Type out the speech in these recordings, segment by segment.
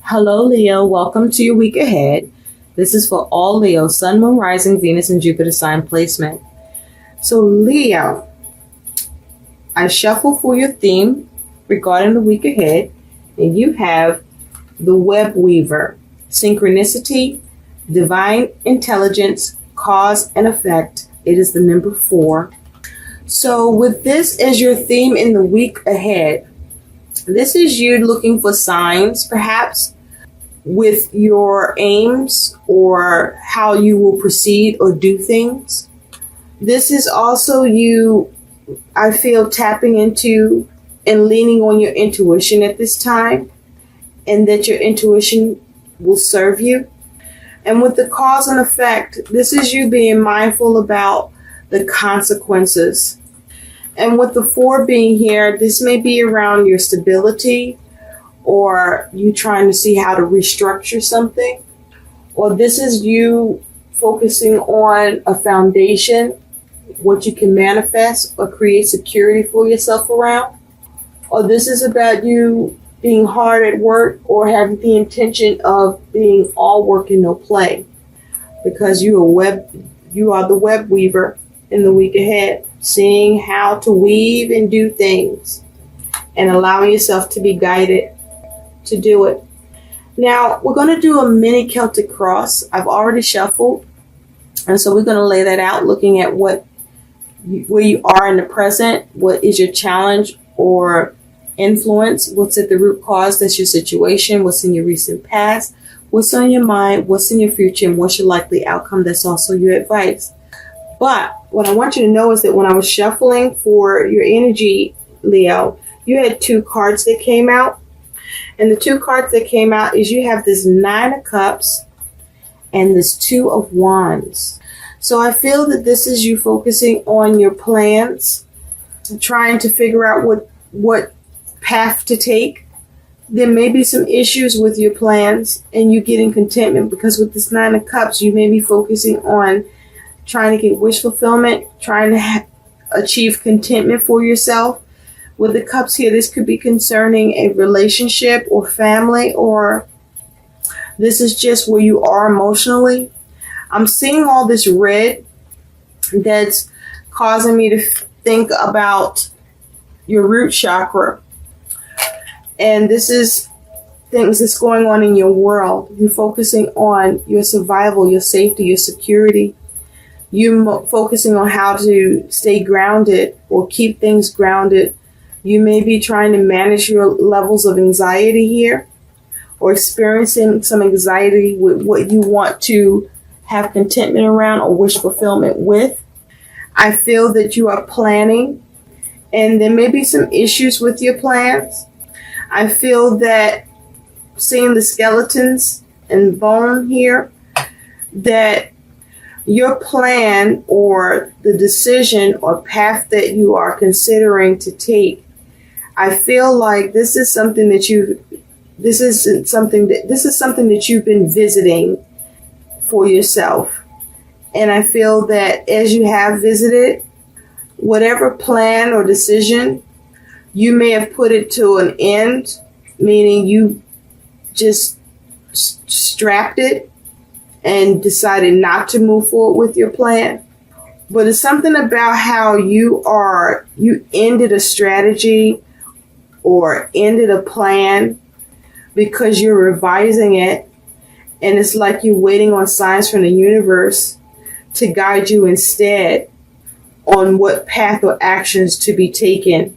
Hello, Leo. Welcome to your week ahead. This is for all Leo, Sun, Moon, Rising, Venus, and Jupiter sign placement. So, Leo, I shuffle for your theme regarding the week ahead, and you have the Web Weaver, Synchronicity, Divine Intelligence, Cause and Effect. It is the number 4. So, with this as your theme in the week ahead, this is you looking for signs, perhaps, with your aims or how you will proceed or do things. This is also you, I feel, tapping into and leaning on your intuition at this time, and that your intuition will serve you. And with the cause and effect, this is you being mindful about the consequences. And with the 4 being here, this may be around your stability, or you trying to see how to restructure something, or this is you focusing on a foundation, what you can manifest or create security for yourself around, or this is about you being hard at work or having the intention of being all work and no play, because you are the web weaver in the week ahead, seeing how to weave and do things and allowing yourself to be guided to do it. Now, we're going to do a mini Celtic cross. I've already shuffled, and so we're going to lay that out, looking at where you are in the present, what is your challenge or influence, what's at the root cause, that's your situation, what's in your recent past, what's on your mind, what's in your future, and what's your likely outcome. That's also your advice. But what I want you to know is that when I was shuffling for your energy, Leo, you had 2 cards that came out. And the 2 cards that came out is you have this 9 of Cups and this 2 of Wands. So I feel that this is you focusing on your plans, trying to figure out what path to take. There may be some issues with your plans and you getting contentment, because with this 9 of Cups, you may be focusing on trying to get wish fulfillment, trying to achieve contentment for yourself. With the Cups here, this could be concerning a relationship or family, or this is just where you are emotionally. I'm seeing all this red that's causing me to think about your root chakra. And this is things that's going on in your world. You're focusing on your survival, your safety, your security. You're focusing on how to stay grounded or keep things grounded. You may be trying to manage your levels of anxiety here, or experiencing some anxiety with what you want to have contentment around or wish fulfillment with. I feel that you are planning, and there may be some issues with your plans. I feel that seeing the skeletons and bone here, that your plan or the decision or path that you are considering to take, I feel like this is something that you've been visiting for yourself. And I feel that as you have visited, whatever plan or decision, you may have put it to an end, meaning you just strapped it and decided not to move forward with your plan. But it's something about how you ended a strategy or ended a plan because you're revising it, and it's like you're waiting on signs from the universe to guide you instead on what path or actions to be taken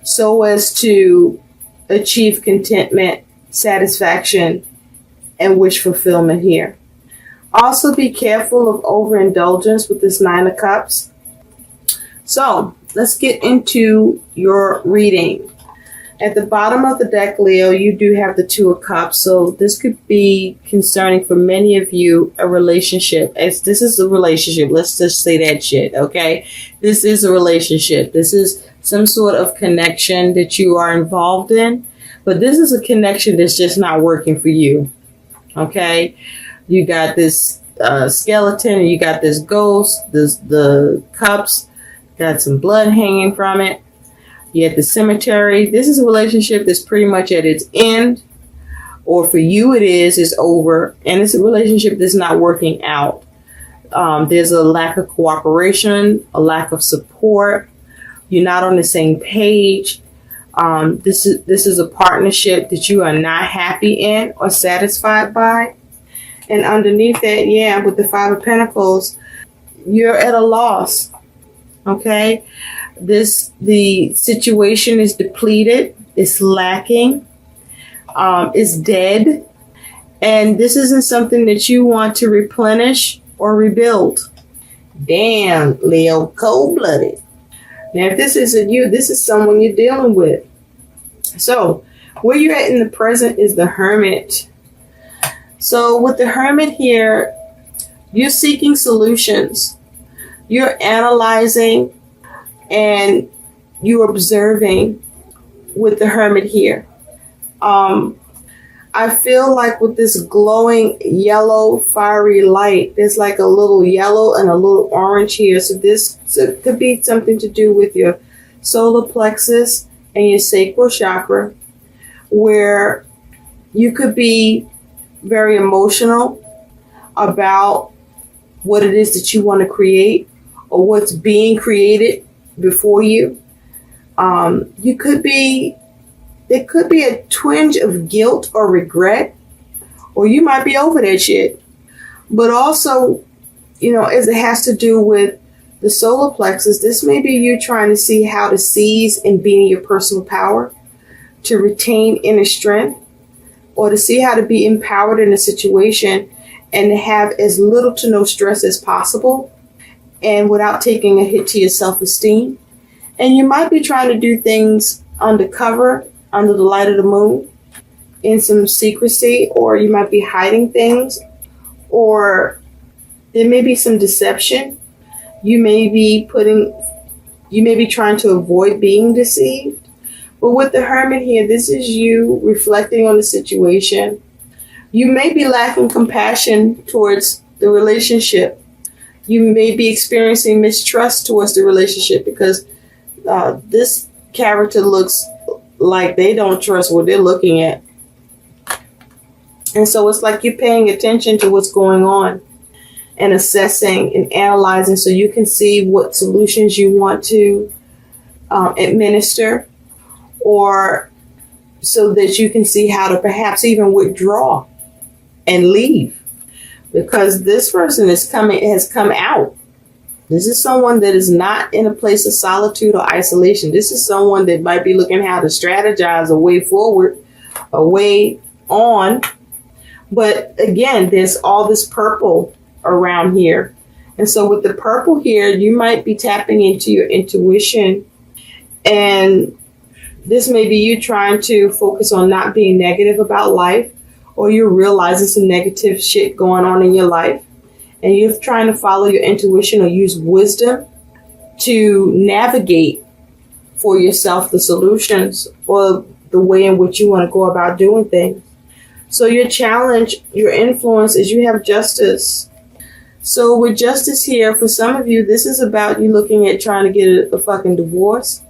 so as to achieve contentment, satisfaction, and wish fulfillment here. Also be careful of overindulgence with this 9 of Cups. So let's get into your reading. At the bottom of the deck, Leo, you do have the 2 of Cups. So this could be concerning for many of you, a relationship. As this is a relationship. Let's just say that shit, okay? This is a relationship. This is some sort of connection that you are involved in. But this is a connection that's just not working for you, okay? You got this skeleton, and you got this ghost, the cups, got some blood hanging from it. You at the cemetery. This is a relationship that's pretty much at its end, or for you it is over, and it's a relationship that's not working out. There's a lack of cooperation, a lack of support. You're not on the same page. This is a partnership that you are not happy in or satisfied by. And underneath that, yeah, with the Five of Pentacles, you're at a loss. Okay? The situation is depleted, it's lacking, it's dead, and this isn't something that you want to replenish or rebuild. Damn, Leo, cold-blooded. Now, if this isn't you, this is someone you're dealing with. So, where you're at in the present is the Hermit. So, with the Hermit here, you're seeking solutions. You're analyzing and you're observing with the Hermit here. I feel like with this glowing yellow fiery light, there's like a little yellow and a little orange here. So this could be something to do with your solar plexus and your sacral chakra, where you could be very emotional about what it is that you want to create or what's being created before you. There could be a twinge of guilt or regret, or you might be over that shit. But also, as it has to do with the solar plexus, this may be you trying to see how to seize and be in your personal power, to retain inner strength, or to see how to be empowered in a situation and to have as little to no stress as possible and without taking a hit to your self-esteem. And you might be trying to do things undercover, under the light of the moon, in some secrecy, or you might be hiding things, or there may be some deception. You may be trying to avoid being deceived. But with the Hermit here, this is you reflecting on the situation. You may be lacking compassion towards the relationship. You may be experiencing mistrust towards the relationship because this character looks like they don't trust what they're looking at. And so it's like you're paying attention to what's going on and assessing and analyzing so you can see what solutions you want to administer, or so that you can see how to perhaps even withdraw and leave, because this person has come out. This is someone that is not in a place of solitude or isolation. This is someone that might be looking how to strategize a way forward, a way on. But again, there's all this purple around here. And so with the purple here, you might be tapping into your intuition. And this may be you trying to focus on not being negative about life, or you're realizing some negative shit going on in your life. And you're trying to follow your intuition or use wisdom to navigate for yourself the solutions or the way in which you want to go about doing things. So your challenge, your influence is you have justice. So with justice here, for some of you, this is about you looking at trying to get a fucking divorce.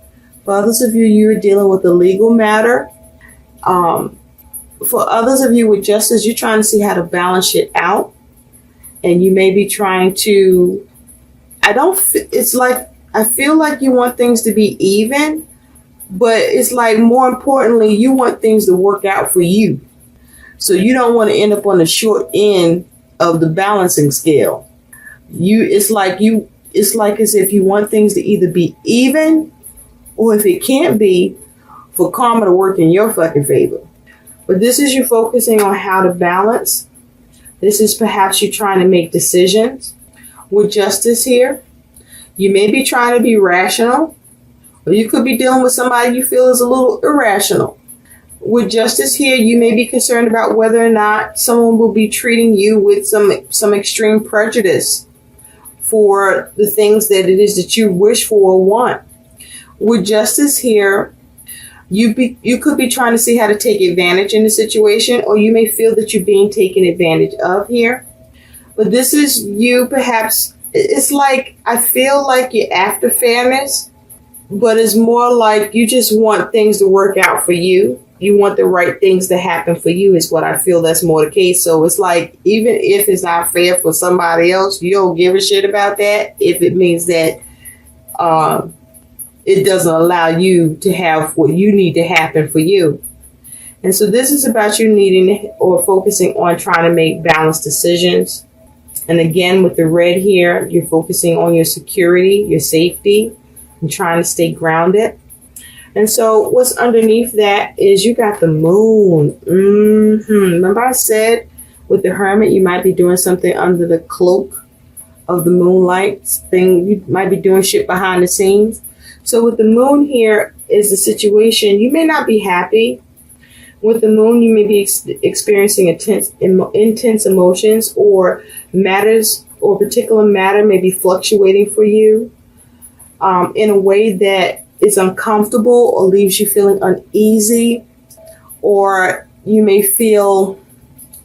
For others of you, you're dealing with a legal matter. For others of you with justice, you're trying to see how to balance it out. And you may be trying to, I feel like you want things to be even, but it's like more importantly, you want things to work out for you. So you don't want to end up on the short end of the balancing scale. It's like as if you want things to either be even, or if it can't be, for karma to work in your fucking favor. But this is you focusing on how to balance. This is perhaps you trying to make decisions. With justice here, you may be trying to be rational, or you could be dealing with somebody you feel is a little irrational. With justice here, you may be concerned about whether or not someone will be treating you with some extreme prejudice for the things that it is that you wish for or want. With justice here, you could be trying to see how to take advantage in the situation, or you may feel that you're being taken advantage of here. But this is you perhaps, it's like, I feel like you're after fairness, but it's more like you just want things to work out for you. you want the right things to happen for you is what I feel that's more the case. So it's like, even if it's not fair for somebody else, you don't give a shit about that if it means that it doesn't allow you to have what you need to happen for you. And so this is about you needing or focusing on trying to make balanced decisions. And again, with the red here, you're focusing on your security, your safety, and trying to stay grounded. And so what's underneath that is you got the moon. Remember I said with the hermit, you might be doing something under the cloak of the moonlight thing. You might be doing shit behind the scenes. So with the moon here is the situation. You may not be happy. With the moon, you may be experiencing intense emotions, or matters or particular matter may be fluctuating for you in a way that is uncomfortable or leaves you feeling uneasy, or you may feel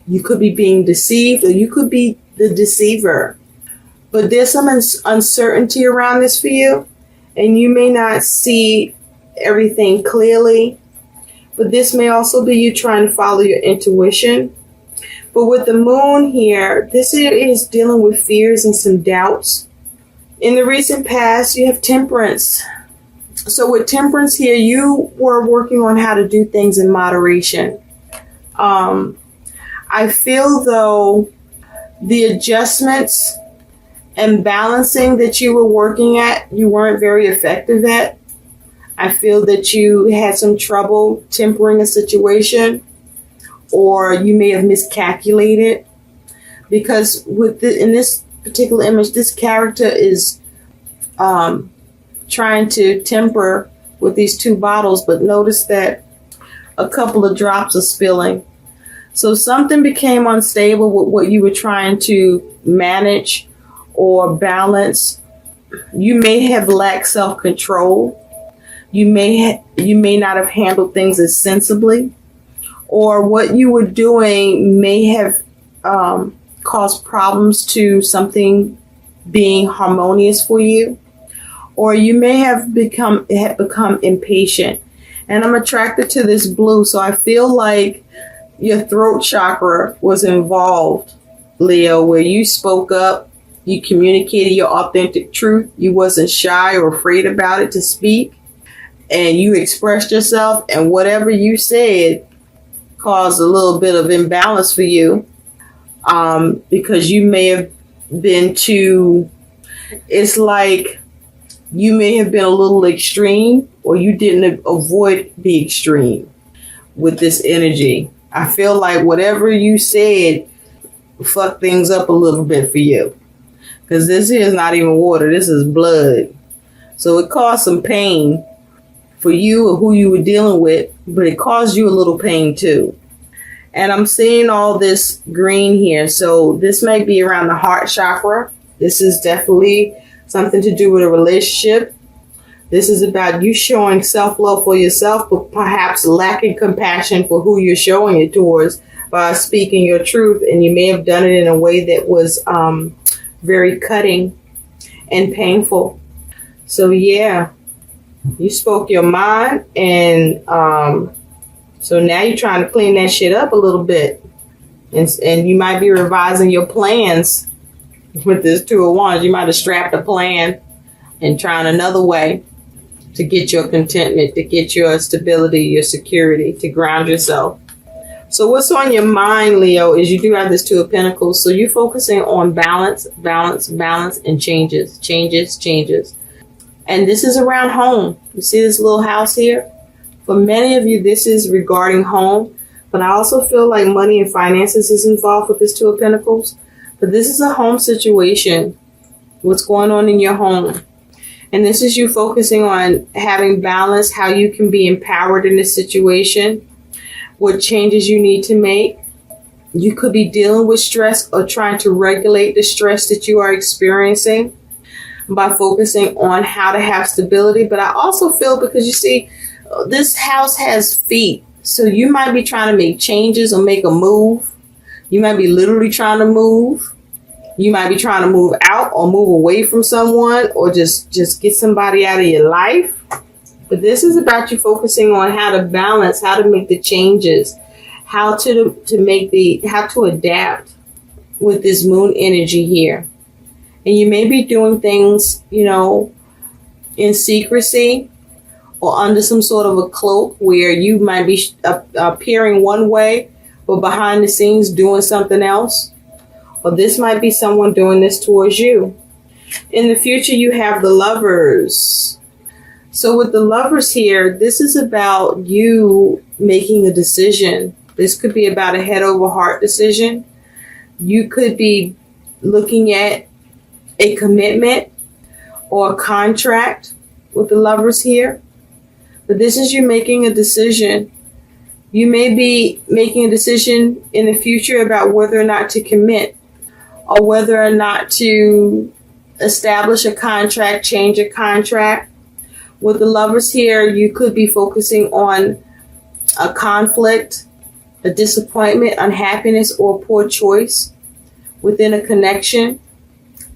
you could be being deceived, or you could be the deceiver. But there's some uncertainty around this for you, and you may not see everything clearly. But this may also be you trying to follow your intuition. But with the moon here, this is dealing with fears and some doubts. In the recent past, you have temperance. So with temperance here, you were working on how to do things in moderation. I feel though the adjustments and balancing that you were working at, you weren't very effective at. I feel that you had some trouble tempering a situation, or you may have miscalculated, because in this particular image, this character is trying to temper with these two bottles, but notice that a couple of drops are spilling. So something became unstable with what you were trying to manage or balance. You may have lacked self-control. You may not have handled things as sensibly, or what you were doing may have caused problems to something being harmonious for you, or you may have become impatient. And I'm attracted to this blue, so I feel like your throat chakra was involved, Leo, where you spoke up, you communicated your authentic truth, you wasn't shy or afraid about it to speak. And you expressed yourself, and whatever you said caused a little bit of imbalance for you, because you may have been it's like you may have been a little extreme, or you didn't avoid the extreme with this energy. I feel like whatever you said fucked things up a little bit for you, because this here is not even water, this is blood. So it caused some pain for you or who you were dealing with, but it caused you a little pain too. And I'm seeing all this green here. So this may be around the heart chakra. This is definitely something to do with a relationship. This is about you showing self-love for yourself, but perhaps lacking compassion for who you're showing it towards by speaking your truth. And you may have done it in a way that was very cutting and painful. So yeah. You spoke your mind, and so now you're trying to clean that shit up a little bit. And you might be revising your plans with this Two of Wands. You might have strapped a plan and trying another way to get your contentment, to get your stability, your security, to ground yourself. So what's on your mind, Leo, is you do have this Two of Pentacles. So you're focusing on balance, and changes. And this is around home. You see this little house here? For many of you, this is regarding home. But I also feel like money and finances is involved with this Two of Pentacles. But this is a home situation. What's going on in your home? And this is you focusing on having balance, how you can be empowered in this situation, what changes you need to make. You could be dealing with stress or trying to regulate the stress that you are experiencing by focusing on how to have stability. But I also feel, because you see, this house has feet. So you might be trying to make changes or make a move. You might be literally trying to move. You might be trying to move out or move away from someone, or just get somebody out of your life. But this is about you focusing on how to balance, how to make the changes, how to adapt with this moon energy here. And you may be doing things, in secrecy or under some sort of a cloak where you might be appearing one way, but behind the scenes doing something else. Or this might be someone doing this towards you. In the future, you have the Lovers. So with the Lovers here, this is about you making a decision. This could be about a head over heart decision. You could be looking at a commitment or a contract with the Lovers here. But this is you making a decision. You may be making a decision in the future about whether or not to commit or whether or not to establish a contract, change a contract. With the Lovers here, you could be focusing on a conflict, a disappointment, unhappiness, or a poor choice within a connection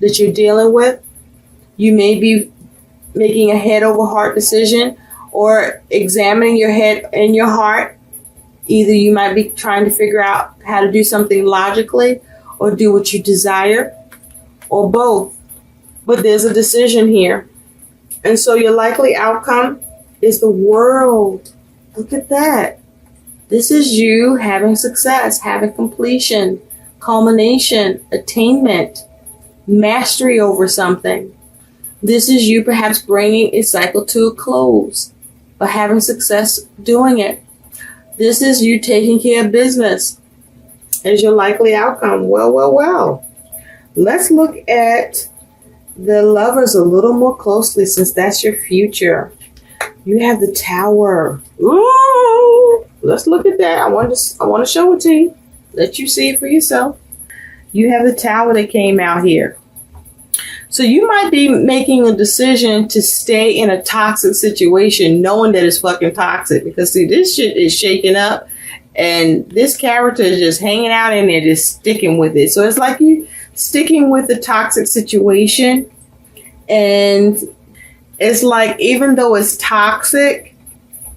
that you're dealing with. You may be making a head over heart decision or examining your head and your heart. Either you might be trying to figure out how to do something logically or do what you desire, or both. But there's a decision here. And so your likely outcome is the World. Look at that. This is you having success, having completion, culmination, attainment, mastery over something. This is you perhaps bringing a cycle to a close or having success doing it. This is you taking care of business as your likely outcome. Well. Let's look at the Lovers a little more closely, since that's your future. You have the Tower. Ooh, let's look at that. I want to show it to you. Let you see it for yourself. You have the Tower that came out here. So you might be making a decision to stay in a toxic situation, knowing that it's fucking toxic. Because see, this shit is shaking up, and this character is just hanging out in there, just sticking with it. So it's like you sticking with the toxic situation, and it's like, even though it's toxic,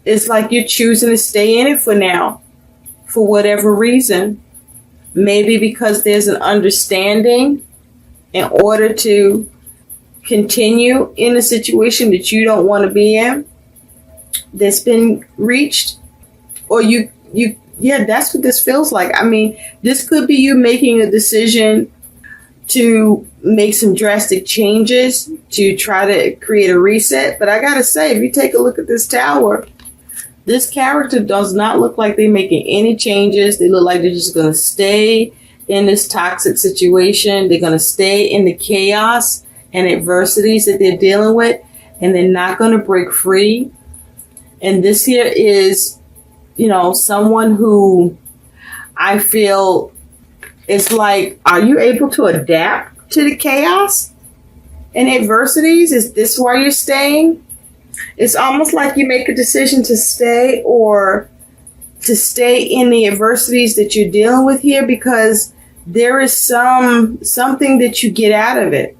it's like you're choosing to stay in it for now, for whatever reason. Maybe because there's an understanding in order to continue in a situation that you don't want to be in, that's been reached. Or that's what this feels like. I mean, this could be you making a decision to make some drastic changes to try to create a reset. But I gotta say, if you take a look at this Tower, this character does not look like they're making any changes. They look like they're just going to stay in this toxic situation. They're going to stay in the chaos and adversities that they're dealing with, and they're not going to break free. And this here is, someone who I feel, it's like, are you able to adapt to the chaos and adversities? Is this why you're staying? It's almost like you make a decision to stay or to stay in the adversities that you're dealing with here, because there is something that you get out of it.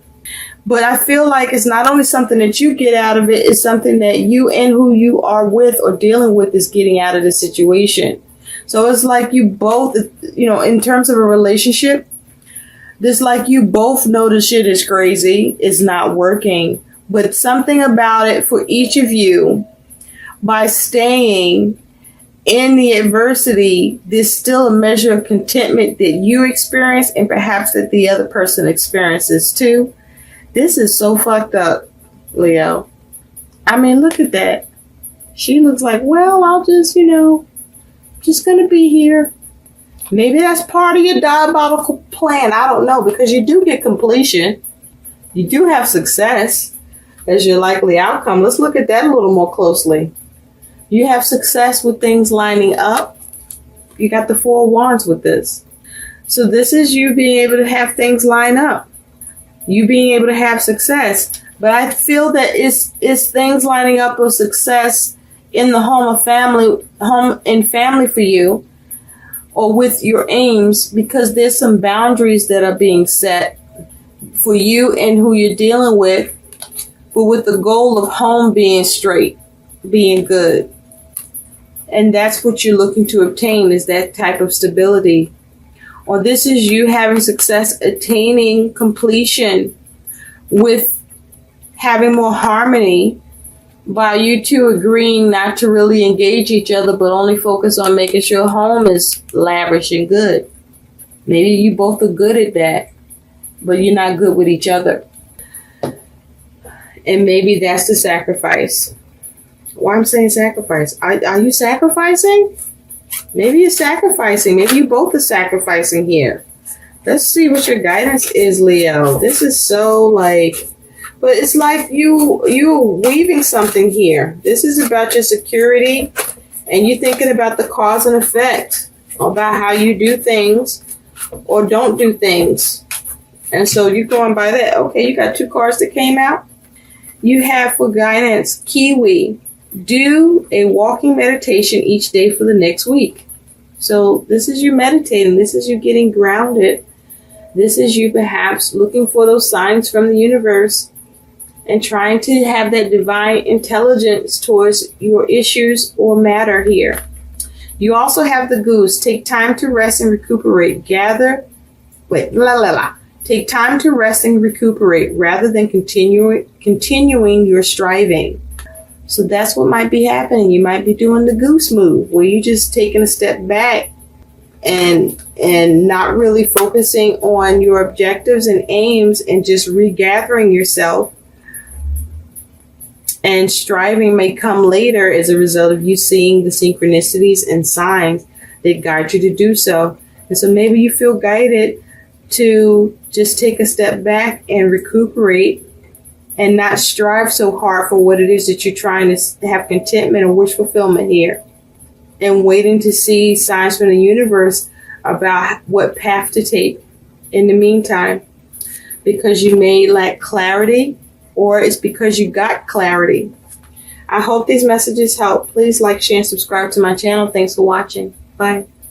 But I feel like it's not only something that you get out of it, it's something that you and who you are with or dealing with is getting out of the situation. So it's like you both, in terms of a relationship, it's like you both know the shit is crazy, it's not working, but something about it for each of you, by staying in the adversity, there's still a measure of contentment that you experience and perhaps that the other person experiences too. This is so fucked up, Leo. I mean, look at that. She looks like, well, I'll just, just gonna be here. Maybe that's part of your diabolical plan. I don't know, because you do get completion. You do have success as your likely outcome. Let's look at that a little more closely. You have success with things lining up. You got the Four of Wands with this. So this is you being able to have things line up. You being able to have success. But I feel that it's things lining up with success in the home and family for you, or with your aims, because there's some boundaries that are being set for you and who you're dealing with, but with the goal of home being straight. being good. And that's what you're looking to obtain, is that type of stability. Or this is you having success attaining completion with having more harmony by you two agreeing not to really engage each other, but only focus on making sure home is lavish and good. Maybe you both are good at that, but you're not good with each other. And maybe that's the sacrifice. Why I'm saying sacrifice? Are you sacrificing? Maybe you're sacrificing. Maybe you both are sacrificing here. Let's see what your guidance is, Leo. This is so but it's like you're weaving something here. This is about your security, and you're thinking about the cause and effect, about how you do things or don't do things. And so you're going by that. Okay, you got 2 cards that came out. You have for guidance, Kiwi. Do a walking meditation each day for the next week. So this is you meditating. This is you getting grounded. This is you perhaps looking for those signs from the universe and trying to have that divine intelligence towards your issues or matter here. You also have the Goose. Take time to rest and recuperate. Take time to rest and recuperate rather than continuing your striving. So that's what might be happening. You might be doing the Goose move, where you're just taking a step back and not really focusing on your objectives and aims, and just regathering yourself. And striving may come later as a result of you seeing the synchronicities and signs that guide you to do so. And so maybe you feel guided to just take a step back and recuperate, and not strive so hard for what it is that you're trying to have contentment and wish fulfillment here. And waiting to see signs from the universe about what path to take in the meantime. Because you may lack clarity, or it's because you got clarity. I hope these messages help. Please like, share, and subscribe to my channel. Thanks for watching. Bye.